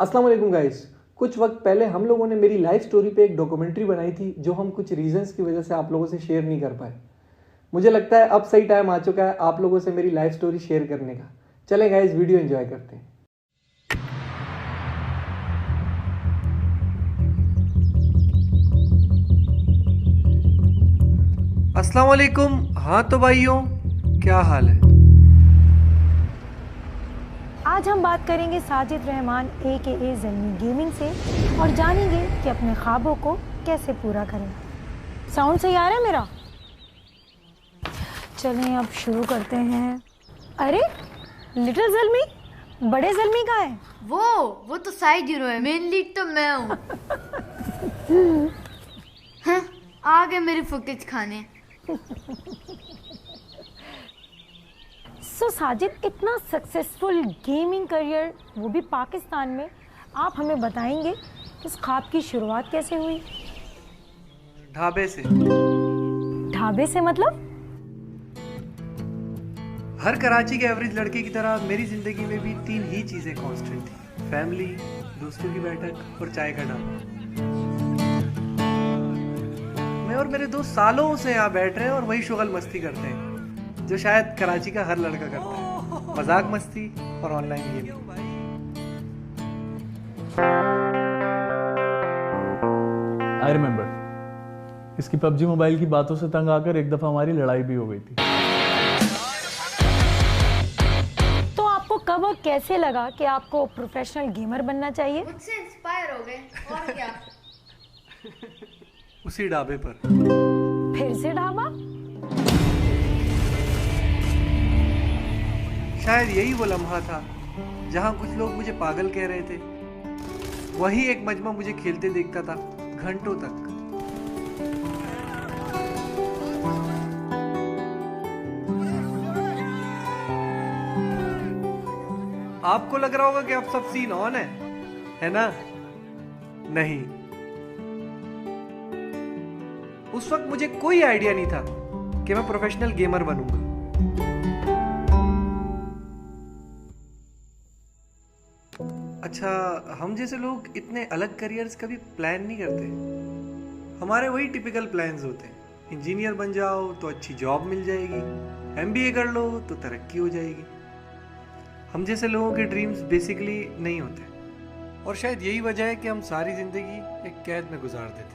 अस्सलाम वालेकुम गाइस। कुछ वक्त पहले हम लोगों ने मेरी लाइफ स्टोरी पे एक डॉक्यूमेंट्री बनाई थी जो हम कुछ रीजंस की वजह से आप लोगों से शेयर नहीं कर पाए। मुझे लगता है अब सही टाइम आ चुका है आप लोगों से मेरी लाइफ स्टोरी शेयर करने का। चलें गाइस, वीडियो एंजॉय करते हैं। अस्सलाम वालेकुम। हाँ तो भाइयों, क्या हाल है? आज हम बात करेंगे साजिद रहमान AKA ज़ल्मी गेमिंग से और जानेंगे कि अपने ख्वाबों को कैसे पूरा करें। साउंड सही आ रहा है मेरा? चलें अब शुरू करते हैं। अरे लिटिल ज़ल्मी, बड़े ज़ल्मी कहाँ है? वो तो साइड हीरो है, मेन लीड तो मैं हूँ। हाँ, आ गए मेरी फुटेज खाने। सो साजिद, इतना सक्सेसफुल गेमिंग करियर, वो भी पाकिस्तान में, आप हमें बताएंगे कि इस ख्वाब की शुरुआत कैसे हुई? ढाबे से। ढाबे से मतलब? हर कराची के एवरेज लड़के की तरह मेरी जिंदगी में भी 3 ही चीजें कांस्टेंट थी: फैमिली, दोस्तों की बैठक और चाय का ढाबा। मैं और मेरे दोस्त सालों से यहाँ बैठ रहे हैं और वही शुगल मस्ती करते हैं जो शायद कराची का हर लड़का करता है: मजाक मस्ती और ऑनलाइन गेम। आई रिमेम्बर, इसकी PUBG मोबाइल की बातों से तंग आकर एक दफा हमारी लड़ाई भी हो गई थी। तो आपको कब और कैसे लगा कि आपको प्रोफेशनल गेमर बनना चाहिए? मुझसे इंस्पायर हो गए और क्या। उसी ढाबे पर। फिर से ढाबा? शायद यही वो लम्हा था जहां कुछ लोग मुझे पागल कह रहे थे। वही एक मजमा मुझे खेलते देखता था घंटों तक। आपको लग रहा होगा कि अब सब सीन ऑन है ना? नहीं, उस वक्त मुझे कोई आइडिया नहीं था कि मैं प्रोफेशनल गेमर बनूंगा। अच्छा, हम जैसे लोग इतने अलग करियर्स कभी प्लान नहीं करते। हमारे वही टिपिकल प्लान्स होते हैं: इंजीनियर बन जाओ तो अच्छी जॉब मिल जाएगी, MBA कर लो तो तरक्की हो जाएगी। हम जैसे लोगों के ड्रीम्स बेसिकली नहीं होते, और शायद यही वजह है कि हम सारी जिंदगी एक कैद में गुजार देते।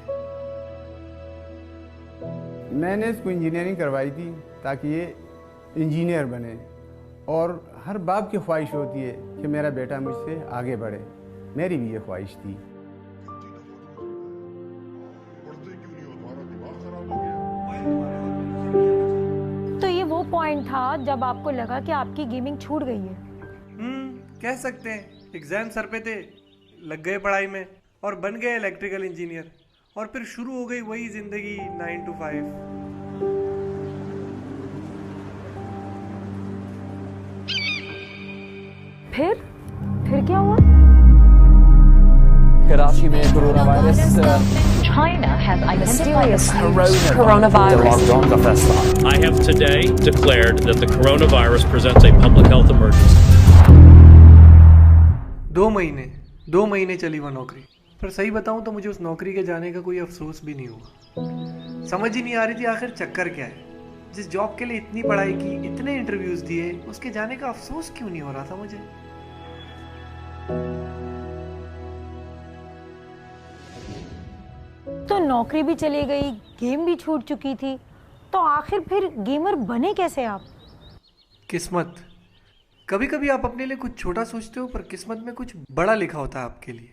मैंने इसको इंजीनियरिंग करवाई थी ताकि ये इंजीनियर बने, और हर बाप की ख्वाहिश होती है कि मेरा बेटा मुझसे आगे बढ़े। मेरी भी ये ख्वाहिश थी। तो ये वो पॉइंट था जब आपको लगा कि आपकी गेमिंग छूट गई है? कह सकते हैं। एग्जाम सर पे थे, लग गए पढ़ाई में और बन गए इलेक्ट्रिकल इंजीनियर, और फिर शुरू हो गई वही जिंदगी 9 to 5। फिर क्या हुआ? कराची में corona virus China has identified coronavirus. I have today declared that the coronavirus presents a public health emergency. 2 महीने चली वो नौकरी, पर सही बताऊं तो मुझे उस नौकरी के जाने का कोई अफसोस भी नहीं हुआ। समझ ही नहीं आ रही थी आखिर चक्कर क्या है। जिस जॉब के लिए इतनी पढ़ाई की, इतने इंटरव्यूज दिए, उसके जाने का अफसोस क्यों नहीं हो रहा था मुझे। तो नौकरी भी चली गई, गेम भी छूट चुकी थी, तो आखिर फिर गेमर बने कैसे आप? किस्मत। कभी कभी आप अपने लिए कुछ छोटा सोचते हो, पर किस्मत में कुछ बड़ा लिखा होता है आपके लिए।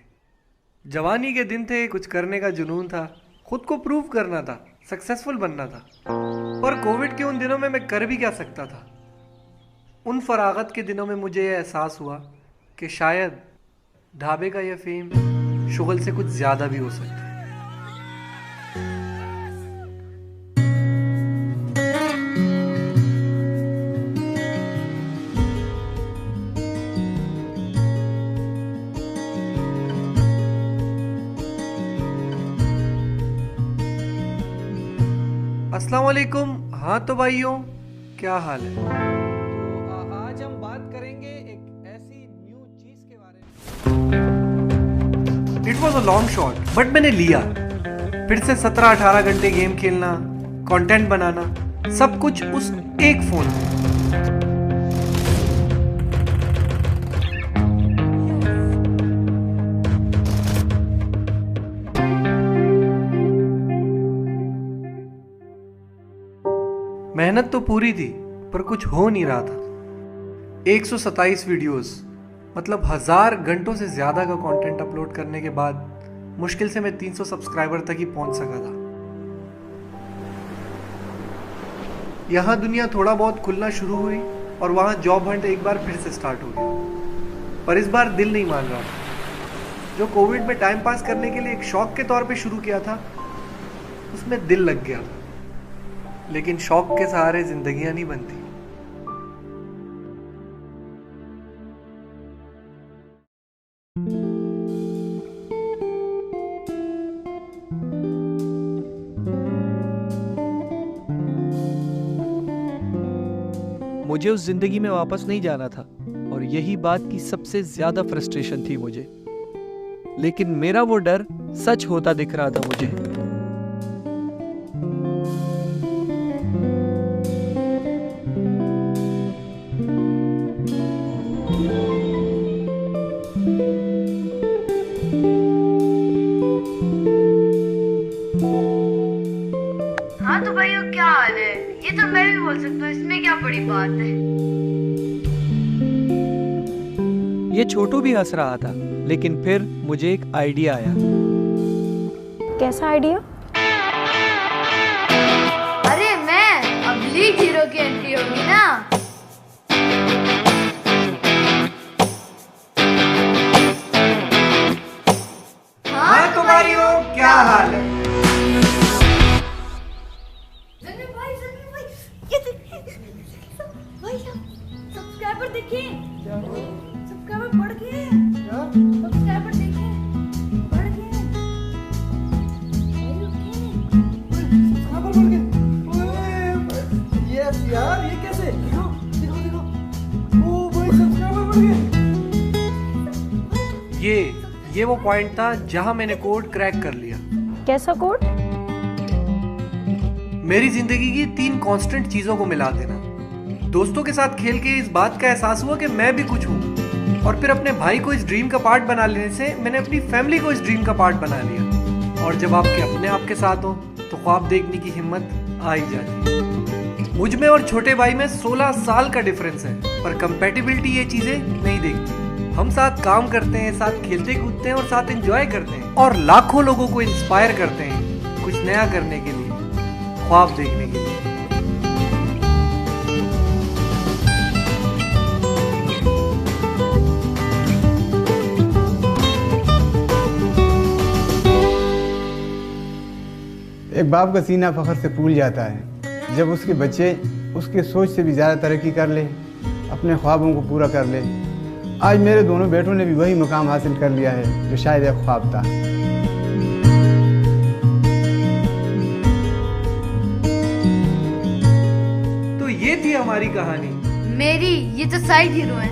जवानी के दिन थे, कुछ करने का जुनून था, खुद को प्रूव करना था, सक्सेसफुल बनना था। पर कोविड के उन दिनों में मैं कर भी क्या सकता था। उन फरागत के दिनों में मुझे यह एहसास हुआ कि शायद ढाबे का यह फेम शुगल से कुछ ज्यादा भी हो सकता है। अस्सलाम वालेकुम। हाँ तो भाइयों, क्या हाल है? तो आज हम बात करेंगे एक ऐसी न्यू चीज के बारे में it was a long shot, but मैंने लिया। फिर से 17-18 घंटे गेम खेलना, कंटेंट बनाना, सब कुछ उस एक फोन में। मेहनत तो पूरी थी, पर कुछ हो नहीं रहा था। 127 वीडियोस, मतलब 1000 घंटों से ज्यादा का कंटेंट अपलोड करने के बाद मुश्किल से मैं 300 सब्सक्राइबर तक ही पहुंच सका था। यहाँ दुनिया थोड़ा बहुत खुलना शुरू हुई और वहाँ जॉब हंट एक बार फिर से स्टार्ट हो गया, पर इस बार दिल नहीं मान रहा था। जो कोविड में टाइम पास करने के लिए एक शौक के तौर पे शुरू किया था, उसमें दिल लग गया था। लेकिन शौक के सहारे जिंदगियां नहीं बनती। मुझे उस जिंदगी में वापस नहीं जाना था और यही बात की सबसे ज्यादा फ्रस्ट्रेशन थी मुझे। लेकिन मेरा वो डर सच होता दिख रहा था मुझे। हाँ तो भाई क्या हाल है? ये तो मैं भी बोल सकता हूँ, इसमें क्या बड़ी बात है। ये छोटू भी हंस रहा था, लेकिन फिर मुझे एक आइडिया आया। कैसा आइडिया? अरे मैं अब लीग हीरो की एंट्री होगी ना। हाँ तुम्हारी हो, क्या हाल है? सब्सक्राइबर देखिए, सब्सक्राइबर बढ़ गए, सब्सक्राइबर देखिए बढ़ गए, यस यार, ये कैसे? देखो देखो, ओ भाई सब्सक्राइबर बढ़ गए। ये वो पॉइंट था जहां मैंने कोड क्रैक कर लिया। कैसा कोड? मेरी जिंदगी की 3 कांस्टेंट चीजों को मिला देना। दोस्तों के साथ खेल के इस बात का एहसास हुआ कि मैं भी कुछ हूँ, और फिर अपने भाई को इस ड्रीम का पार्ट बना लेने से मैंने अपनी फैमिली को इस ड्रीम का पार्ट बना लिया। और जब आपके अपने आपके साथ हो तो ख्वाब देखने की हिम्मत आ ही जाती है। मुझ में और छोटे भाई में 16 साल का डिफरेंस है, पर कंपैटिबिलिटी ये चीजें नहीं देखती। हम साथ काम करते हैं, साथ खेलते कूदते हैं और साथ एंजॉय करते हैं, और लाखों लोगों को इंस्पायर करते हैं कुछ नया करने के लिए, ख्वाब देखने के लिए। एक बाप का सीना फख्र से फूल जाता है जब उसके बच्चे उसके सोच से भी ज़्यादा तरक्की कर ले, अपने ख्वाबों को पूरा कर ले। आज मेरे दोनों बेटों ने भी वही मुकाम हासिल कर लिया है जो शायद एक ख्वाब था। तो ये थी हमारी कहानी। मेरी ये तो साइड हीरो है।